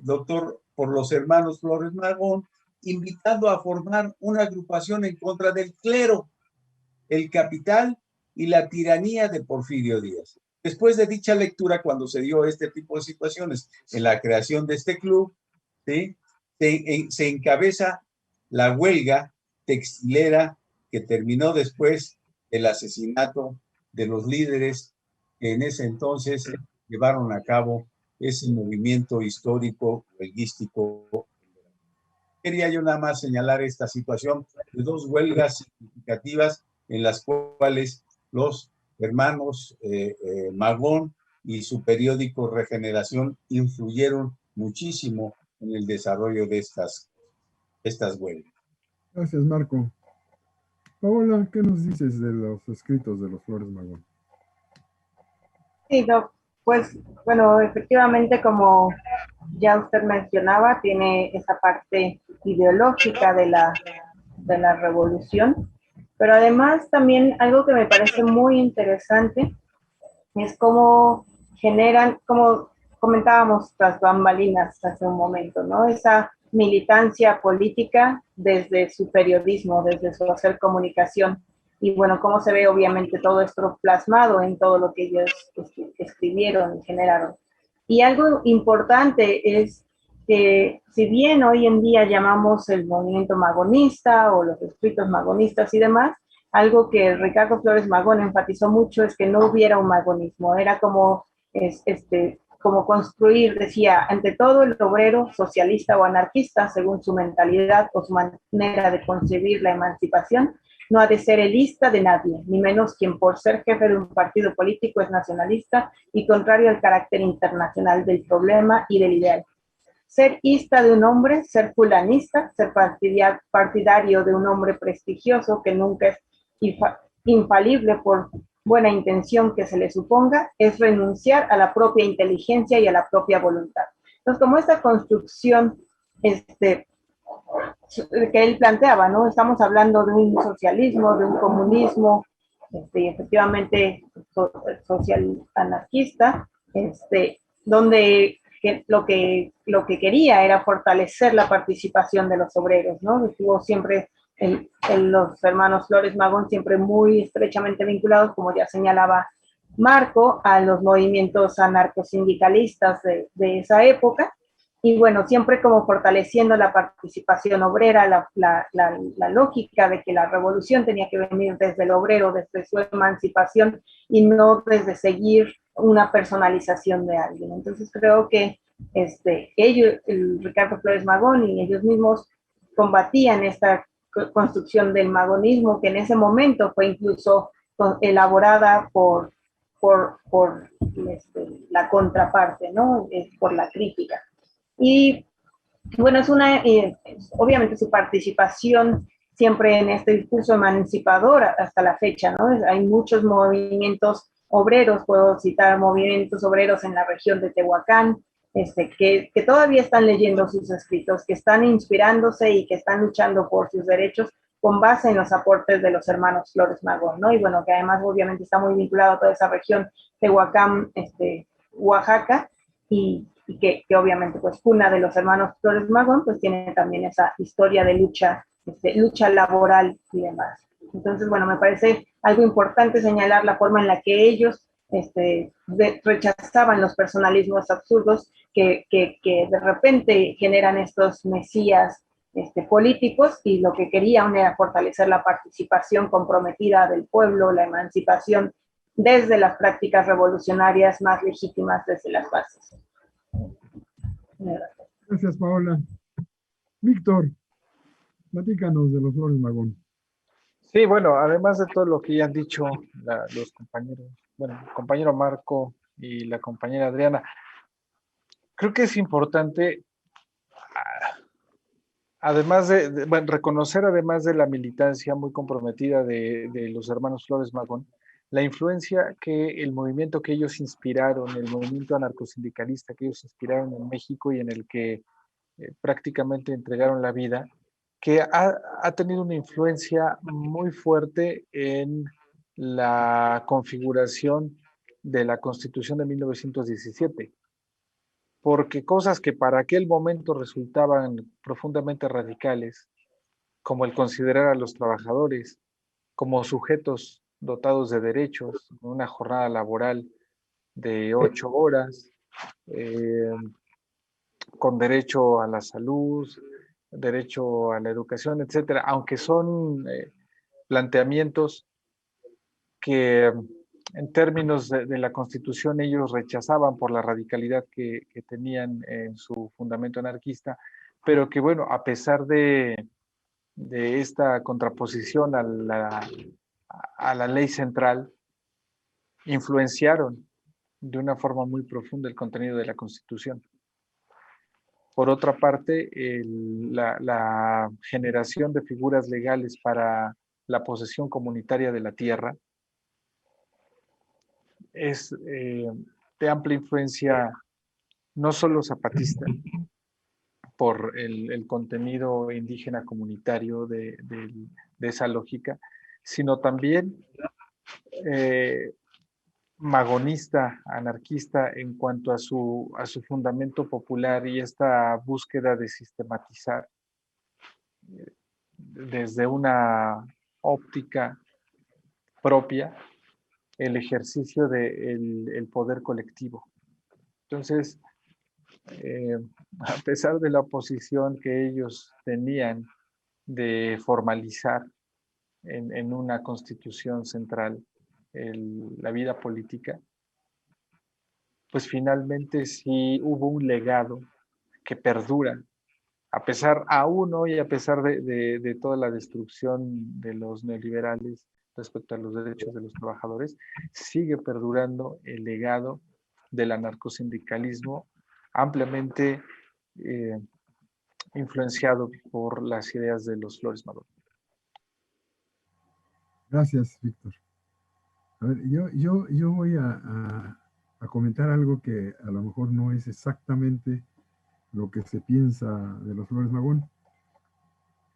doctor, por los hermanos Flores Magón, invitando a formar una agrupación en contra del clero, el capital y la tiranía de Porfirio Díaz. Después de dicha lectura, cuando se dio este tipo de situaciones en la creación de este club, ¿sí?, se encabeza la huelga textilera que terminó después del asesinato de los líderes que en ese entonces llevaron a cabo ese movimiento histórico huelguístico. Quería yo nada más señalar esta situación de dos huelgas significativas en las cuales los hermanos Magón y su periódico Regeneración influyeron muchísimo en el desarrollo de estas huelgas. Gracias, Marco. Paola, ¿qué nos dices de los escritos de los Flores Magón? Sí, no, pues bueno, efectivamente, como ya usted mencionaba, tiene esa parte ideológica de la revolución, pero además también algo que me parece muy interesante es cómo generan, como comentábamos tras bambalinas hace un momento, ¿no? Esa militancia política desde su periodismo, desde su hacer comunicación. Y bueno, cómo se ve obviamente todo esto plasmado en todo lo que ellos escribieron y generaron. Y algo importante es que si bien hoy en día llamamos el movimiento magonista o los escritos magonistas y demás, algo que Ricardo Flores Magón enfatizó mucho es que no hubiera un magonismo, era como, como construir, decía, ante todo el obrero socialista o anarquista, según su mentalidad o su manera de concebir la emancipación, no ha de ser elista de nadie, ni menos quien por ser jefe de un partido político es nacionalista y contrario al carácter internacional del problema y del ideal. Ser ista de un hombre, ser fulanista, ser partidario de un hombre prestigioso que nunca es infalible por buena intención que se le suponga, es renunciar a la propia inteligencia y a la propia voluntad. Entonces, como esta construcción que él planteaba, ¿no? Estamos hablando de un socialismo, de un comunismo, efectivamente social anarquista, donde lo que quería era fortalecer la participación de los obreros, ¿no? Estuvo siempre los hermanos Flores Magón siempre muy estrechamente vinculados, como ya señalaba Marco, a los movimientos anarcosindicalistas de esa época, y bueno, siempre como fortaleciendo la participación obrera, la lógica de que la revolución tenía que venir desde el obrero, desde su emancipación y no desde seguir una personalización de alguien. Entonces creo que ellos, Ricardo Flores Magón y ellos mismos combatían esta construcción del magonismo que en ese momento fue incluso elaborada por la contraparte, ¿no? Por la crítica. Y bueno, obviamente su participación siempre en este discurso emancipador hasta la fecha, ¿no? Hay muchos movimientos obreros, puedo citar movimientos obreros en la región de Tehuacán, que todavía están leyendo sus escritos, que están inspirándose y que están luchando por sus derechos con base en los aportes de los hermanos Flores Magón, ¿no? Y bueno, que además obviamente está muy vinculado a toda esa región, Tehuacán, Oaxaca, y que obviamente pues cuna de los hermanos Flores Magón, pues tiene también esa historia de lucha, lucha laboral y demás. Entonces, bueno, me parece algo importante señalar la forma en la que ellos rechazaban los personalismos absurdos que de repente generan estos mesías políticos, y lo que querían era fortalecer la participación comprometida del pueblo, la emancipación desde las prácticas revolucionarias más legítimas desde las bases. Gracias, Paola. Víctor, platícanos de los Flores Magón. Sí, bueno, además de todo lo que ya han dicho los compañeros, bueno, el compañero Marco y la compañera Adriana, creo que es importante, además bueno, reconocer, además de la militancia muy comprometida de los hermanos Flores Magón, la influencia que el movimiento que ellos inspiraron, el movimiento anarcosindicalista que ellos inspiraron en México y en el que prácticamente entregaron la vida, que ha tenido una influencia muy fuerte en la configuración de la Constitución de 1917, porque cosas que para aquel momento resultaban profundamente radicales, como el considerar a los trabajadores como sujetos dotados de derechos, una jornada laboral de 8 horas, con derecho a la salud, derecho a la educación, etcétera, aunque son planteamientos que en términos de la Constitución ellos rechazaban por la radicalidad que tenían en su fundamento anarquista, pero que bueno, a pesar de esta contraposición a la ley central, influenciaron de una forma muy profunda el contenido de la Constitución. Por otra parte, la generación de figuras legales para la posesión comunitaria de la tierra es de amplia influencia no solo zapatista, por el contenido indígena comunitario de esa lógica, sino también magonista, anarquista en cuanto a su fundamento popular y esta búsqueda de sistematizar desde una óptica propia el ejercicio del poder colectivo. Entonces, a pesar de la oposición que ellos tenían de formalizar en una constitución central la vida política, pues finalmente sí hubo un legado que perdura, a pesar aún hoy, a pesar de toda la destrucción de los neoliberales respecto a los derechos de los trabajadores, sigue perdurando el legado del anarcosindicalismo ampliamente influenciado por las ideas de los Flores Magón. Gracias, Víctor. A ver, yo voy a comentar algo que a lo mejor no es exactamente lo que se piensa de los Flores Magón.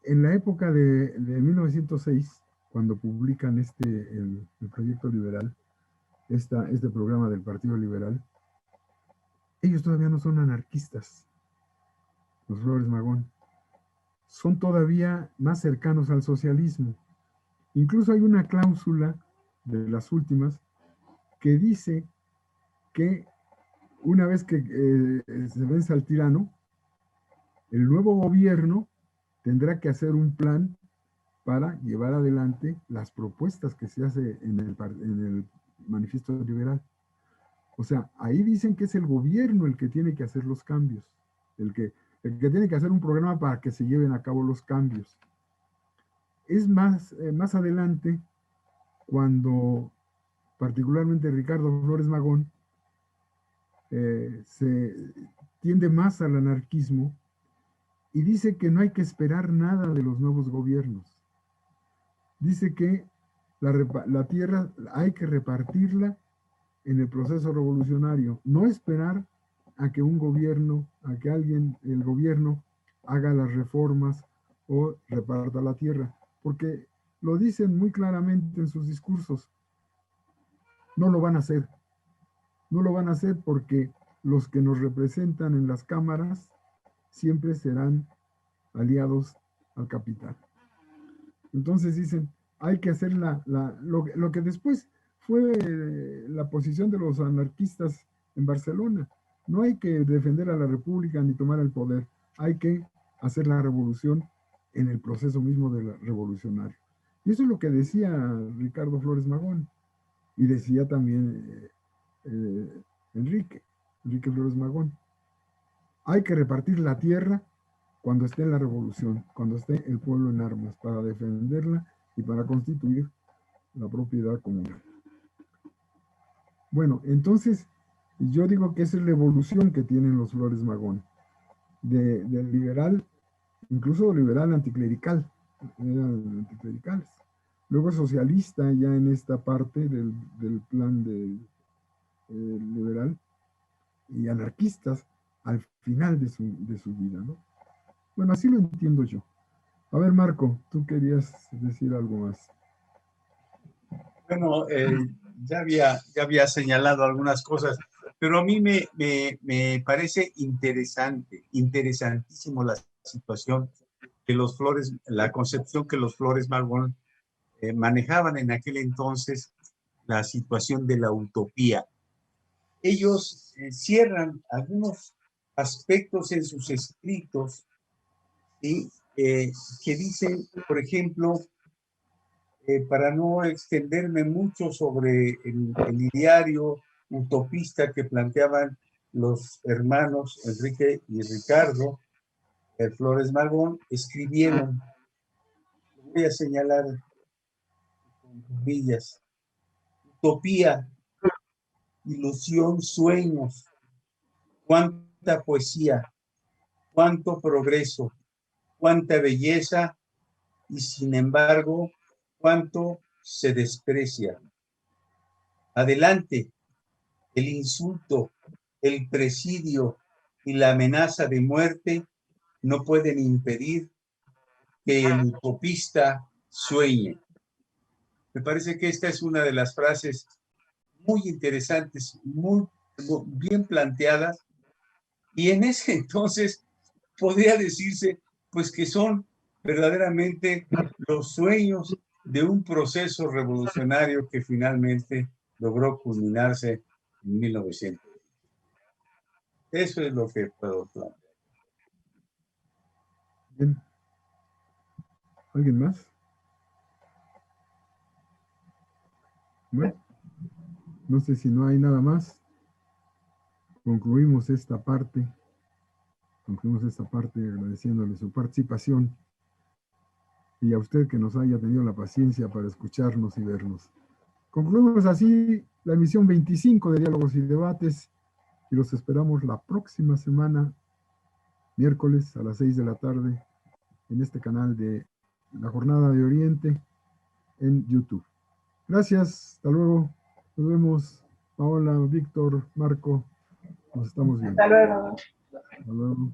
En la época de 1906, cuando publican el proyecto liberal, este programa del Partido Liberal, ellos todavía no son anarquistas, los Flores Magón. Son todavía más cercanos al socialismo. Incluso hay una cláusula de las últimas que dice que una vez que se vence al tirano, el nuevo gobierno tendrá que hacer un plan para llevar adelante las propuestas que se hace en el manifiesto liberal. O sea, ahí dicen que es el gobierno el que tiene que hacer los cambios, el que tiene que hacer un programa para que se lleven a cabo los cambios. Es más adelante cuando particularmente Ricardo Flores Magón se tiende más al anarquismo y dice que no hay que esperar nada de los nuevos gobiernos. Dice que la tierra hay que repartirla en el proceso revolucionario, no esperar a que el gobierno haga las reformas o reparta la tierra, porque lo dicen muy claramente en sus discursos. No lo van a hacer. No lo van a hacer porque los que nos representan en las cámaras siempre serán aliados al capital. Entonces dicen, hay que hacer lo que después fue la posición de los anarquistas en Barcelona. No hay que defender a la República ni tomar el poder, hay que hacer la revolución en el proceso mismo del revolucionario. Y eso es lo que decía Ricardo Flores Magón, y decía también Enrique Flores Magón. Hay que repartir la tierra cuando esté la revolución, cuando esté el pueblo en armas, para defenderla y para constituir la propiedad comunal. Bueno, entonces yo digo que esa es la evolución que tienen los Flores Magón, del liberal, incluso liberal anticlerical, eran anticlericales. Luego socialista ya en esta parte del plan liberal, y anarquistas al final de su vida, ¿no? Bueno, así lo entiendo yo. A ver, Marco, tú querías decir algo más. Bueno, ya había señalado algunas cosas, pero a mí me parece interesantísimo la situación que los Flores, la concepción que los Flores Magón manejaban en aquel entonces, la situación de la utopía. Ellos cierran algunos aspectos en sus escritos, ¿sí? Que dicen, por ejemplo, para no extenderme mucho sobre el ideario utopista que planteaban los hermanos Enrique y Ricardo Flores Magón, escribieron, voy a señalar con comillas, utopía, ilusión, sueños, cuánta poesía, cuánto progreso, cuánta belleza y sin embargo, cuánto se desprecia. Adelante, el insulto, el presidio y la amenaza de muerte no pueden impedir que el utopista sueñe. Me parece que esta es una de las frases muy interesantes, muy bien planteadas, y en ese entonces podría decirse pues que son verdaderamente los sueños de un proceso revolucionario que finalmente logró culminarse en 1900. Eso es lo que puedo plantear. Bien. ¿Alguien más? Bueno, no sé si no hay nada más. Concluimos esta parte agradeciéndole su participación y a usted que nos haya tenido la paciencia para escucharnos y vernos. Concluimos así la emisión 25 de Diálogos y Debates y los esperamos la próxima semana, miércoles a las 6 de la tarde, en este canal de La Jornada de Oriente en YouTube. Gracias, hasta luego. Nos vemos, Paola, Víctor, Marco. Nos estamos viendo. Hasta luego. Hasta luego.